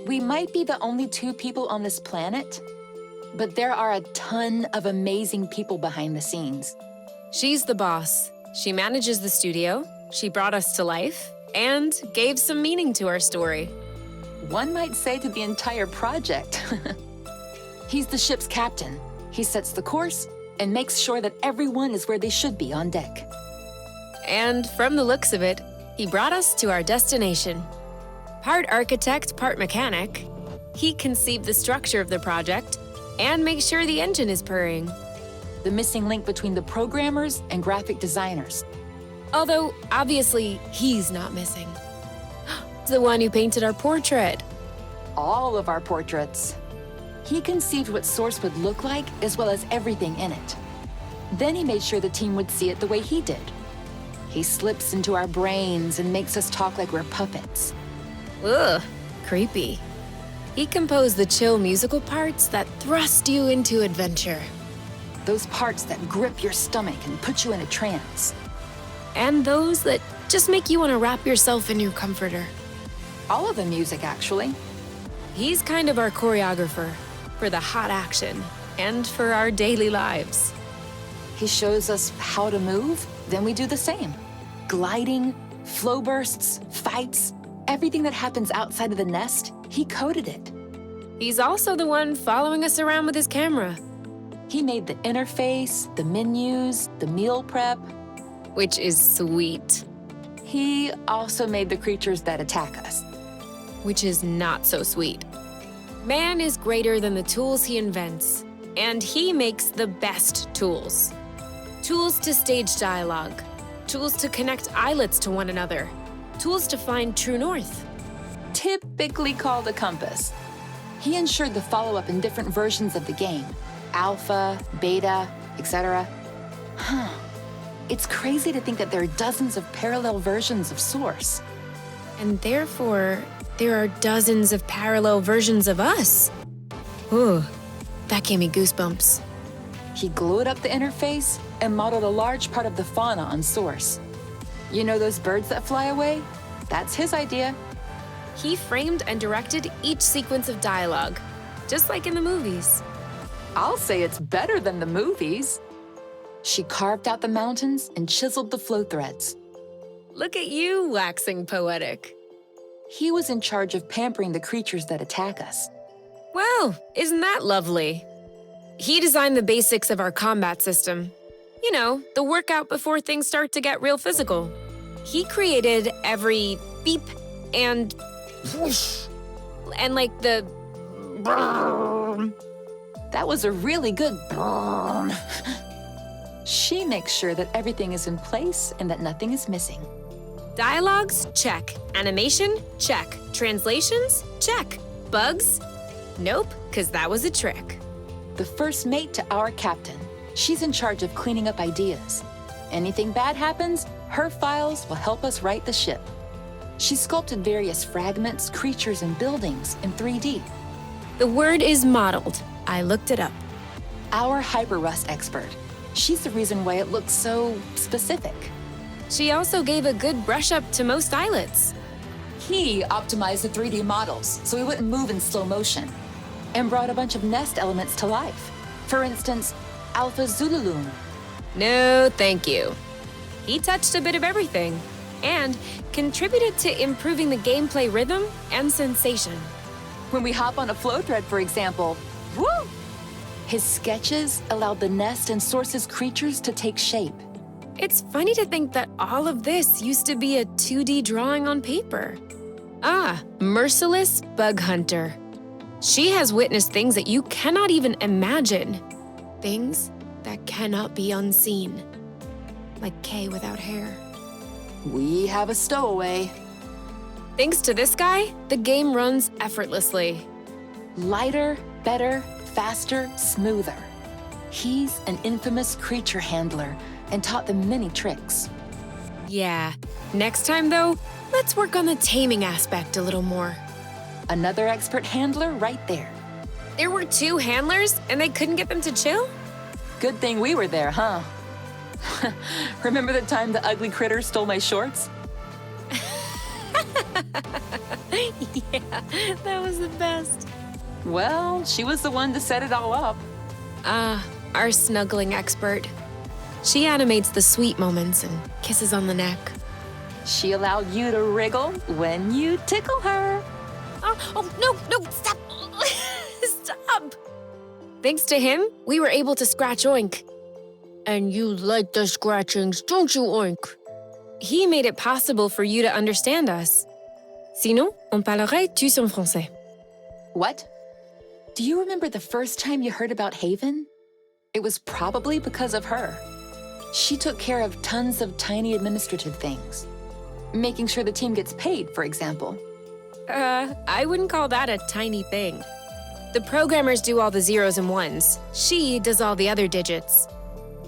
We might be the only two people on this planet, but there are a ton of amazing people behind the scenes. She's the boss. She manages the studio, she brought us to life, and gave some meaning to our story. One might say to the entire project. He's the ship's captain. He sets the course and makes sure that everyone is where they should be on deck. And from the looks of it, he brought us to our destination. Part architect, part mechanic, he conceived the structure of the project and makes sure the engine is purring. The missing link between the programmers and graphic designers. Although, obviously, he's not missing. The one who painted our portrait. All of our portraits. He conceived what Source would look like, as well as everything in it. Then he made sure the team would see it the way he did. He slips into our brains and makes us talk like we're puppets. Ugh, creepy. He composed the chill musical parts that thrust you into adventure. Those parts that grip your stomach and put you in a trance. And those that just make you want to wrap yourself in your comforter. All of the music, actually. He's kind of our choreographer for the hot action and for our daily lives. He shows us how to move, then we do the same. Gliding, flow bursts, fights, everything that happens outside of the nest, he coded it. He's also the one following us around with his camera. He made the interface, the menus, the meal prep. Which is sweet. He also made the creatures that attack us. Which is not so sweet. Man is greater than the tools he invents, and he makes the best tools. Tools to stage dialogue, tools to connect islets to one another, tools to find true north. Typically called a compass. He ensured the follow-up in different versions of the game. Alpha, beta, etc. It's crazy to think that there are dozens of parallel versions of Source. And therefore, there are dozens of parallel versions of us. Ooh, that gave me goosebumps. He glued up the interface and modeled a large part of the fauna on Source. You know those birds that fly away? That's his idea. He framed and directed each sequence of dialogue, just like in the movies. I'll say it's better than the movies. She carved out the mountains and chiseled the flow threads. Look at you, waxing poetic. He was in charge of pampering the creatures that attack us. Well, isn't that lovely? He designed the basics of our combat system. You know, the workout before things start to get real physical. He created every beep and whoosh, and like the brrrr. That was a really good burn. She makes sure that everything is in place and that nothing is missing. Dialogues? Check. Animation? Check. Translations? Check. Bugs? Nope, because that was a trick. The first mate to our captain. She's in charge of cleaning up ideas. Anything bad happens, her files will help us right the ship. She sculpted various fragments, creatures, and buildings in 3D. The word is modeled. I looked it up. Our Hyper-Rust expert. She's the reason why it looks so specific. She also gave a good brush up to most islets. He optimized the 3D models so we wouldn't move in slow motion and brought a bunch of nest elements to life. For instance, Alpha Zululun. No, thank you. He touched a bit of everything and contributed to improving the gameplay rhythm and sensation. When we hop on a flow thread, for example, woo! His sketches allowed the nest and Source's creatures to take shape. It's funny to think that all of this used to be a 2D drawing on paper. Ah, Merciless Bug Hunter. She has witnessed things that you cannot even imagine. Things that cannot be unseen. Like Kay without hair. We have a stowaway. Thanks to this guy, the game runs effortlessly. Lighter, better, faster, smoother. He's an infamous creature handler and taught them many tricks. Yeah. Next time, though, let's work on the taming aspect a little more. Another expert handler right there. There were 2 handlers, and they couldn't get them to chill? Good thing we were there, huh? Remember the time the ugly critter stole my shorts? Yeah. Yeah, that was the best. Well, she was the one to set it all up. Our snuggling expert. She animates the sweet moments and kisses on the neck. She allowed you to wriggle when you tickle her. No, stop. Stop. Thanks to him, we were able to scratch Oink. And you like the scratchings, don't you, Oink? He made it possible for you to understand us. Sinon, on parlerait tous en français. What? Do you remember the first time you heard about Haven? It was probably because of her. She took care of tons of tiny administrative things. Making sure the team gets paid, for example. I wouldn't call that a tiny thing. The programmers do all the zeros and ones. She does all the other digits.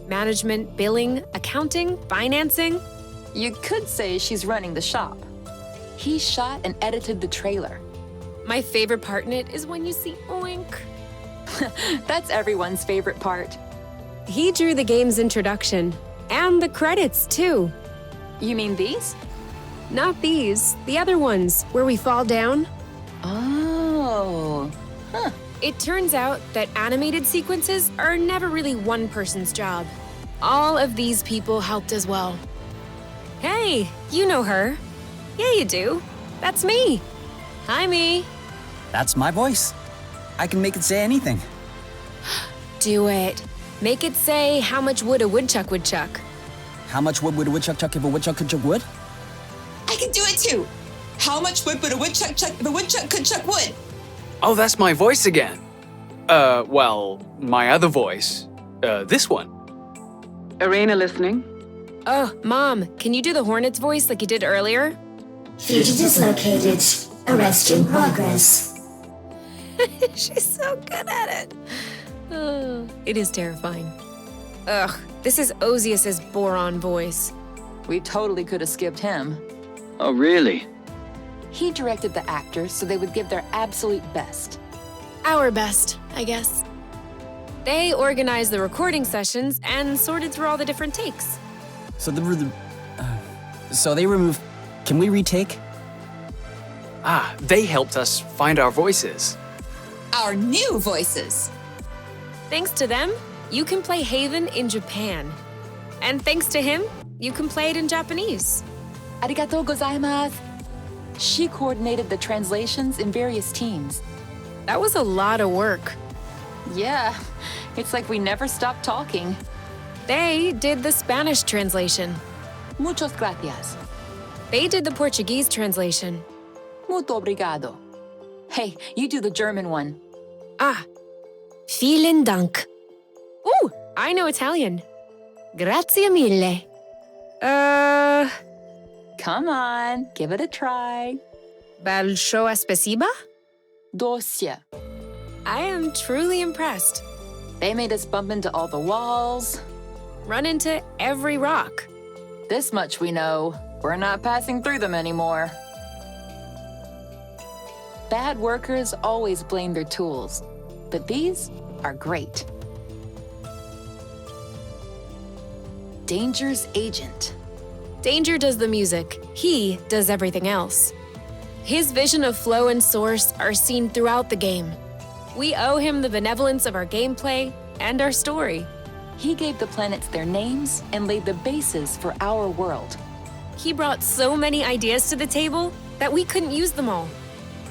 Management, billing, accounting, financing. You could say she's running the shop. He shot and edited the trailer. My favorite part in it is when you see Oink. That's everyone's favorite part. He drew the game's introduction. And the credits, too. You mean these? Not these, the other ones, where we fall down. Oh. Huh. It turns out that animated sequences are never really one person's job. All of these people helped as well. Hey, you know her. Yeah, you do. That's me. Hi, me. That's my voice. I can make it say anything. Do it. Make it say how much wood a woodchuck would chuck. How much wood would a woodchuck chuck if a woodchuck could chuck wood? I can do it too. How much wood would a woodchuck chuck if a woodchuck could chuck wood? Oh, that's my voice again. Well, my other voice. This one. Arena listening. Oh, Mom, can you do the Hornet's voice like you did earlier? Fugitives located. Arrest in progress. She's so good at it. Oh, it is terrifying. Ugh, this is Osius's boron voice. We totally could have skipped him. Oh, really? He directed the actors so they would give their absolute best. Our best, I guess. They organized the recording sessions and sorted through all the different takes. So they remove. Can we retake? They helped us find our voices. Our new voices. Thanks to them, you can play Haven in Japan. And thanks to him, you can play it in Japanese. Arigatou gozaimasu. She coordinated the translations in various teams. That was a lot of work. Yeah, it's like we never stopped talking. They did the Spanish translation. Muchas gracias. They did the Portuguese translation. Muito obrigado. Hey, you do the German one. Vielen Dank. Ooh, I know Italian. Grazie mille. Come on, give it a try. Большое спасибо? Dosia. I am truly impressed. They made us bump into all the walls. Run into every rock. This much we know. We're not passing through them anymore. Bad workers always blame their tools, but these are great. Danger's agent. Danger does the music. He does everything else. His vision of flow and source are seen throughout the game. We owe him the benevolence of our gameplay and our story. He gave the planets their names and laid the basis for our world. He brought so many ideas to the table that we couldn't use them all.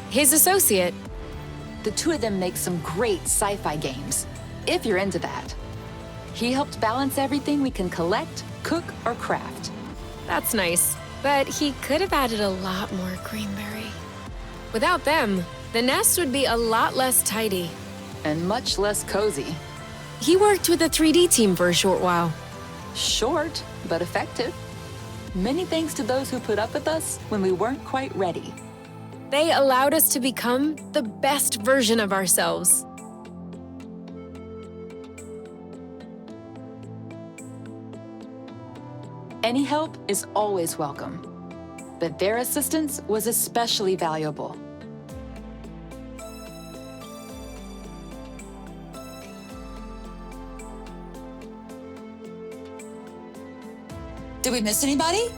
His associate. The two of them make some great sci-fi games, if you're into that. He helped balance everything we can collect, cook, or craft. That's nice, but he could have added a lot more greenberry. Without them, the nest would be a lot less tidy. And much less cozy. He worked with the 3D team for a short while. Short, but effective. Many thanks to those who put up with us when we weren't quite ready. They allowed us to become the best version of ourselves. Any help is always welcome, but their assistance was especially valuable. Did we miss anybody?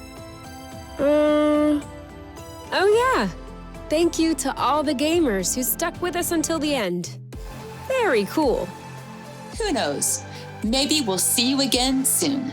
Oh yeah. thank you to all the gamers who stuck with us until the end. Very cool. Who knows? Maybe we'll see you again soon.